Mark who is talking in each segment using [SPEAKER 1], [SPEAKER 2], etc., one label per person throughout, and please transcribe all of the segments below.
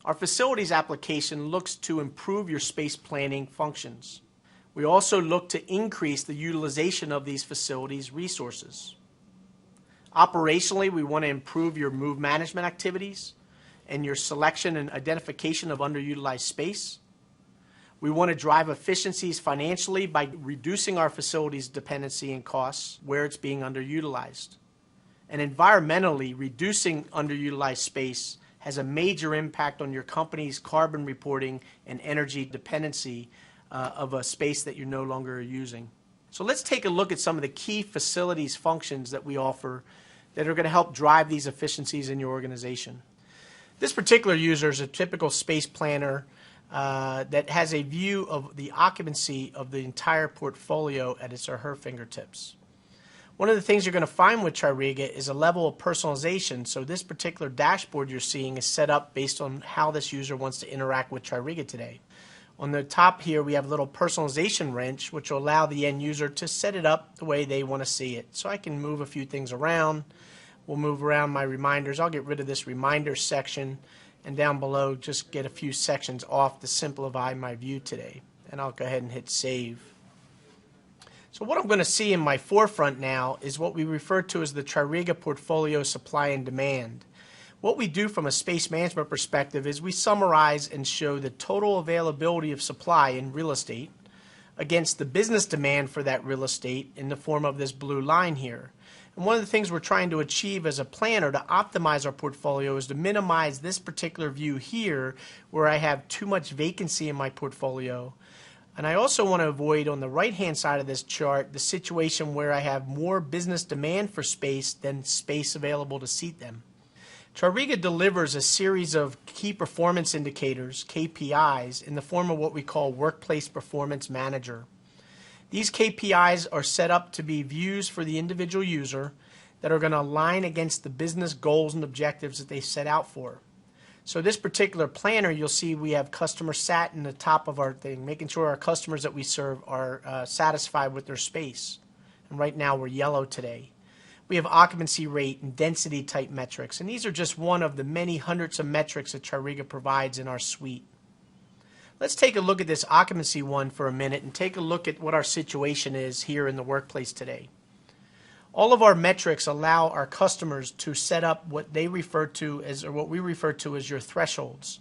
[SPEAKER 1] Our facilities application looks to improve your space planning functions. We also look to increase the utilization of these facilities resources. Operationally, we want to improve your move management activities and your selection and identification of underutilized space. We want to drive efficiencies financially by reducing our facilities dependency and costs where it's being underutilized. And environmentally, reducing underutilized space has a major impact on your company's carbon reporting and energy dependency of a space that you're no longer using. So let's take a look at some of the key facilities functions that we offer that are going to help drive these efficiencies in your organization. This particular user is a typical space planner that has a view of the occupancy of the entire portfolio at his or her fingertips. One of the things you're going to find with TRIRIGA is a level of personalization. So this particular dashboard you're seeing is set up based on how this user wants to interact with TRIRIGA today. On the top here we have a little personalization wrench which will allow the end user to set it up the way they want to see it. So I can move a few things around. We'll move around my reminders. I'll get rid of this reminder section, and down below just get a few sections off to simplify my view today. And I'll go ahead and hit save. So what I'm going to see in my forefront now is what we refer to as the TRIRIGA portfolio supply and demand. What we do from a space management perspective is we summarize and show the total availability of supply in real estate against the business demand for that real estate in the form of this blue line here. And one of the things we're trying to achieve as a planner to optimize our portfolio is to minimize this particular view here where I have too much vacancy in my portfolio. And I also want to avoid on the right-hand side of this chart the situation where I have more business demand for space than space available to seat them. TRIRIGA delivers a series of key performance indicators, KPIs, in the form of what we call Workplace Performance Manager. These KPIs are set up to be views for the individual user that are going to align against the business goals and objectives that they set out for. So this particular planner, you'll see we have customer sat in the top of our thing, making sure our customers that we serve are satisfied with their space. And right now we're yellow today. We have occupancy rate and density type metrics, and these are just one of the many hundreds of metrics that TRIRIGA provides in our suite. Let's take a look at this occupancy one for a minute and take a look at what our situation is here in the workplace today. All of our metrics allow our customers to set up what they refer to as, or what we refer to as your thresholds.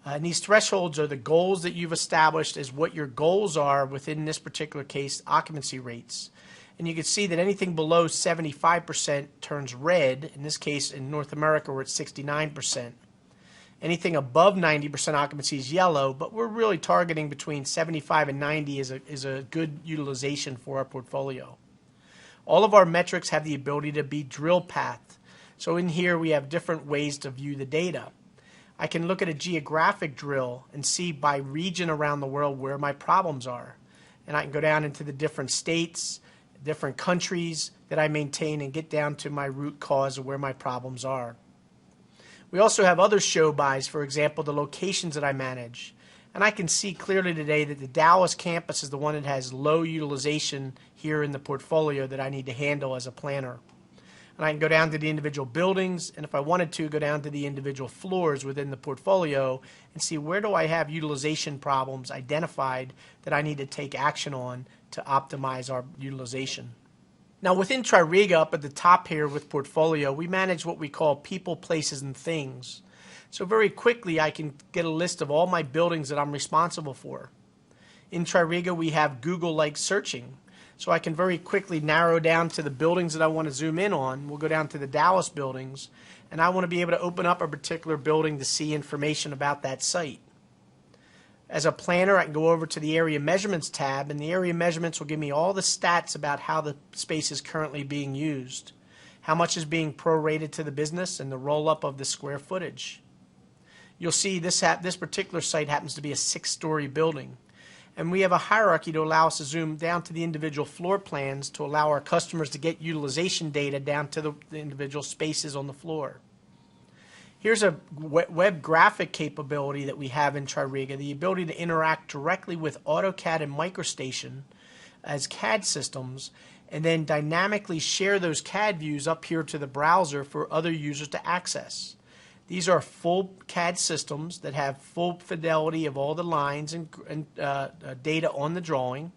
[SPEAKER 1] And these thresholds are the goals that you've established as what your goals are within this particular case, occupancy rates. And you can see that anything below 75% turns red. In this case, in North America, we're at 69%. Anything above 90% occupancy is yellow, but we're really targeting between 75 and 90 is a good utilization for our portfolio. All of our metrics have the ability to be drill path. So in here we have different ways to view the data. I can look at a geographic drill and see by region around the world where my problems are. And I can go down into the different states, different countries that I maintain and get down to my root cause of where my problems are. We also have other show bys, for example, the locations that I manage. And I can see clearly today that the Dallas campus is the one that has low utilization here in the portfolio that I need to handle as a planner. And I can go down to the individual buildings, and if I wanted to, go down to the individual floors within the portfolio and see where do I have utilization problems identified that I need to take action on to optimize our utilization. Now within TRIRIGA, up at the top here with portfolio, we manage what we call people, places, and things. So very quickly I can get a list of all my buildings that I'm responsible for. In TRIRIGA we have Google-like searching. So I can very quickly narrow down to the buildings that I want to zoom in on. We'll go down to the Dallas buildings, and I want to be able to open up a particular building to see information about that site. As a planner, I can go over to the Area Measurements tab, and the Area Measurements will give me all the stats about how the space is currently being used, how much is being prorated to the business, and the roll-up of the square footage. You'll see this particular site happens to be a 6-story building. And we have a hierarchy to allow us to zoom down to the individual floor plans to allow our customers to get utilization data down to the individual spaces on the floor. Here's a web graphic capability that we have in TRIRIGA, the ability to interact directly with AutoCAD and MicroStation as CAD systems, and then dynamically share those CAD views up here to the browser for other users to access. These are full CAD systems that have full fidelity of all the lines and data on the drawing.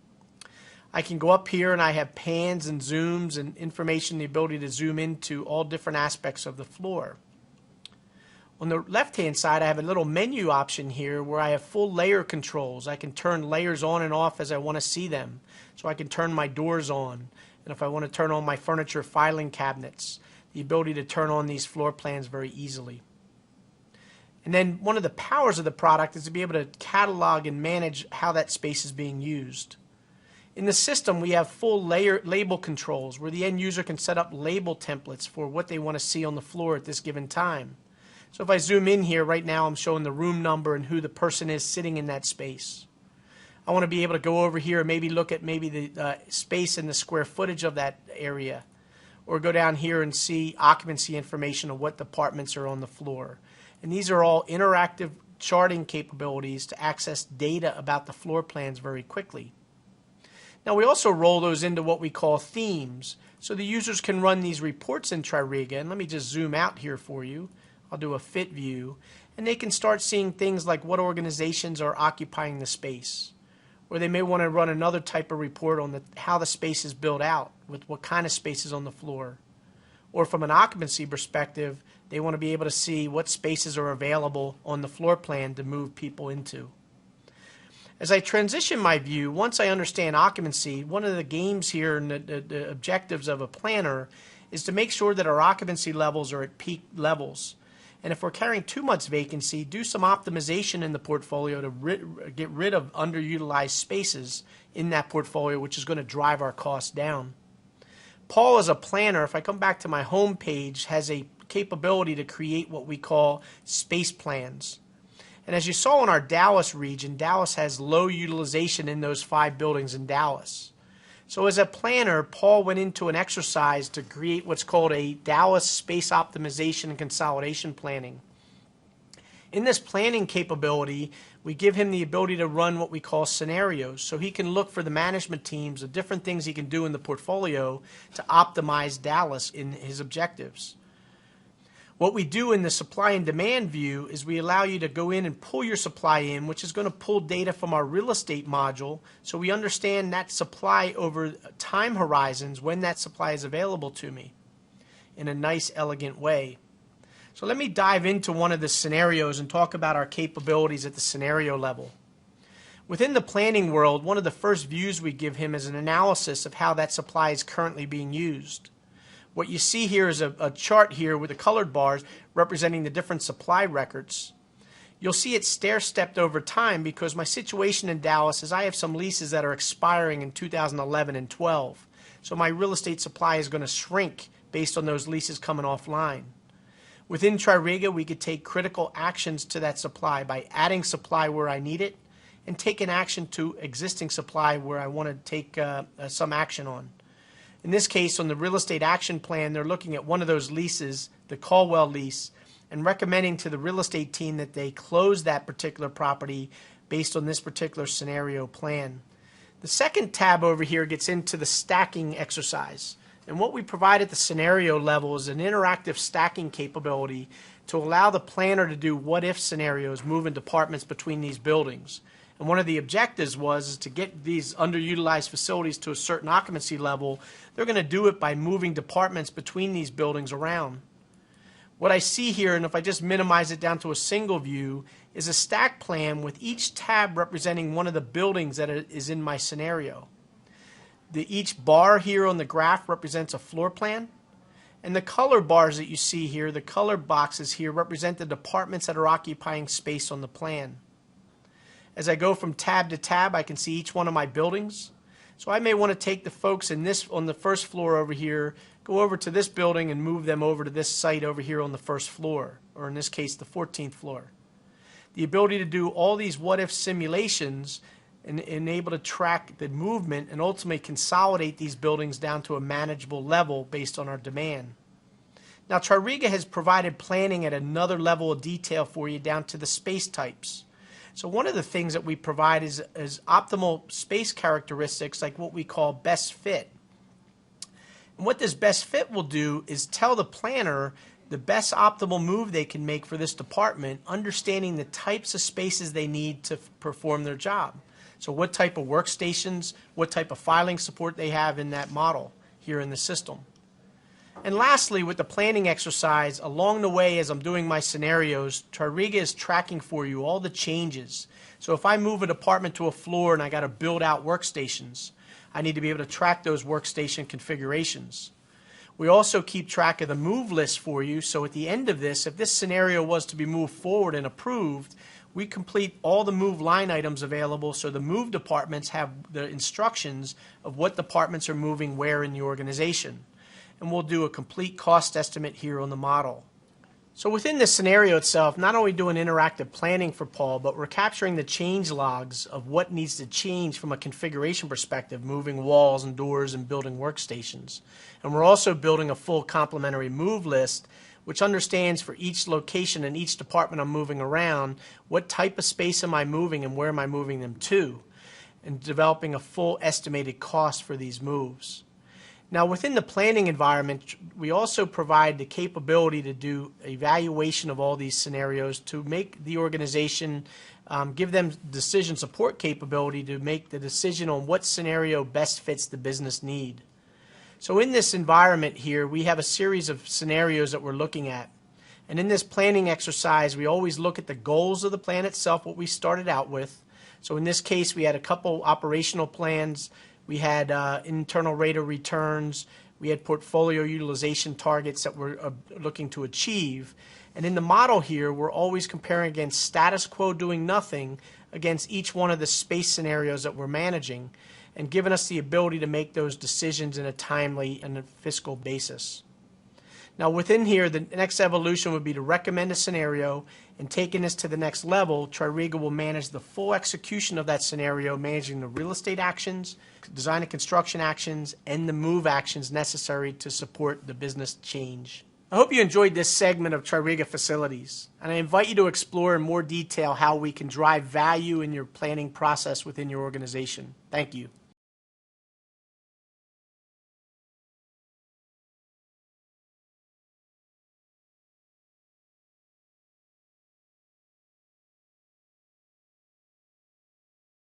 [SPEAKER 1] I can go up here and I have pans and zooms and information, the ability to zoom into all different aspects of the floor. On the left-hand side, I have a little menu option here where I have full layer controls. I can turn layers on and off as I want to see them. So I can turn my doors on, and if I want to turn on my furniture filing cabinets, the ability to turn on these floor plans very easily. And then one of the powers of the product is to be able to catalog and manage how that space is being used. In the system, we have full label controls where the end user can set up label templates for what they want to see on the floor at this given time. So if I zoom in here, right now I'm showing the room number and who the person is sitting in that space. I want to be able to go over here and maybe look at maybe the space and the square footage of that area, or go down here and see occupancy information of what departments are on the floor. And these are all interactive charting capabilities to access data about the floor plans very quickly. Now we also roll those into what we call themes, so the users can run these reports in TRIRIGA. And let me just zoom out here for you. I'll do a fit view, and they can start seeing things like what organizations are occupying the space. Or they may want to run another type of report on how the space is built out, with what kind of space is on the floor. Or from an occupancy perspective, they want to be able to see what spaces are available on the floor plan to move people into. As I transition my view, once I understand occupancy, one of the games here and the objectives of a planner is to make sure that our occupancy levels are at peak levels. And if we're carrying too much vacancy, do some optimization in the portfolio to get rid of underutilized spaces in that portfolio, which is going to drive our costs down. Paul, as a planner, if I come back to my home page, has a capability to create what we call space plans. And as you saw in our Dallas region, Dallas has low utilization in those 5 buildings in Dallas. So as a planner, Paul went into an exercise to create what's called a Dallas Space Optimization and Consolidation Planning. In this planning capability, we give him the ability to run what we call scenarios, so he can look for the management teams of different things he can do in the portfolio to optimize Dallas in his objectives. What we do in the supply and demand view is we allow you to go in and pull your supply in, which is going to pull data from our real estate module, so we understand that supply over time horizons when that supply is available to me in a nice, elegant way. So let me dive into one of the scenarios and talk about our capabilities at the scenario level. Within the planning world, one of the first views we give him is an analysis of how that supply is currently being used. What you see here is a chart here with the colored bars representing the different supply records. You'll see it stair-stepped over time because my situation in Dallas is I have some leases that are expiring in 2011 and 12. So my real estate supply is going to shrink based on those leases coming offline. Within TRIRIGA, we could take critical actions to that supply by adding supply where I need it and taking action to existing supply where I want to take some action on. In this case, on the real estate action plan, they're looking at one of those leases, the Caldwell lease, and recommending to the real estate team that they close that particular property based on this particular scenario plan. The second tab over here gets into the stacking exercise. And what we provide at the scenario level is an interactive stacking capability to allow the planner to do what-if scenarios, moving departments between these buildings. And one of the objectives was to get these underutilized facilities to a certain occupancy level. They're going to do it by moving departments between these buildings around. What I see here, and if I just minimize it down to a single view, is a stack plan with each tab representing one of the buildings that is in my scenario. Each bar here on the graph represents a floor plan. And the color bars that you see here, the color boxes here, represent the departments that are occupying space on the plan. As I go from tab to tab, I can see each one of my buildings. So I may want to take the folks on the first floor over here, go over to this building and move them over to this site over here on the first floor, or in this case, the 14th floor. The ability to do all these what-if simulations and able to track the movement and ultimately consolidate these buildings down to a manageable level based on our demand. Now, TRIRIGA has provided planning at another level of detail for you down to the space types. So one of the things that we provide is optimal space characteristics, like what we call best fit. And what this best fit will do is tell the planner the best optimal move they can make for this department, understanding the types of spaces they need to perform their job. So what type of workstations, what type of filing support they have in that model here in the system. And lastly, with the planning exercise, along the way as I'm doing my scenarios, TRIRIGA is tracking for you all the changes. So if I move a department to a floor and I got to build out workstations, I need to be able to track those workstation configurations. We also keep track of the move list for you, so at the end of this, if this scenario was to be moved forward and approved, we complete all the move line items available so the move departments have the instructions of what departments are moving where in the organization. And we'll do a complete cost estimate here on the model. So within this scenario itself, not only doing interactive planning for Paul, but we're capturing the change logs of what needs to change from a configuration perspective, moving walls and doors and building workstations. And we're also building a full complementary move list, which understands for each location and each department I'm moving around, what type of space am I moving and where am I moving them to, and developing a full estimated cost for these moves. Now within the planning environment, we also provide the capability to do evaluation of all these scenarios to make the organization, give them decision support capability to make the decision on what scenario best fits the business need. So in this environment here, we have a series of scenarios that we're looking at. And in this planning exercise, we always look at the goals of the plan itself, what we started out with. So in this case, we had a couple operational plans. We had internal rate of returns. We had portfolio utilization targets that we're looking to achieve. And in the model here, we're always comparing against status quo doing nothing against each one of the space scenarios that we're managing and giving us the ability to make those decisions in a timely and a fiscal basis. Now within here, the next evolution would be to recommend a scenario, and taking this to the next level, TRIRIGA will manage the full execution of that scenario, managing the real estate actions, design and construction actions, and the move actions necessary to support the business change. I hope you enjoyed this segment of TRIRIGA Facilities, and I invite you to explore in more detail how we can drive value in your planning process within your organization. Thank you.